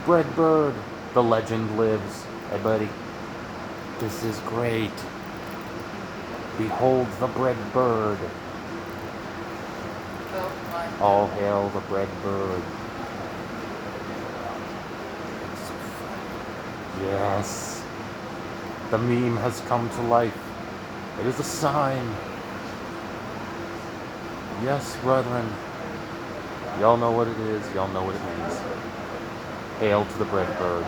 Bread bird. The legend lives. Hey, buddy. This is great. Behold the bread bird. Oh my. All hail the bread bird. Yes. The meme has come to life. It is a sign. Yes, brethren. Y'all know what it is. Y'all know what it means. Hail to the bread bird.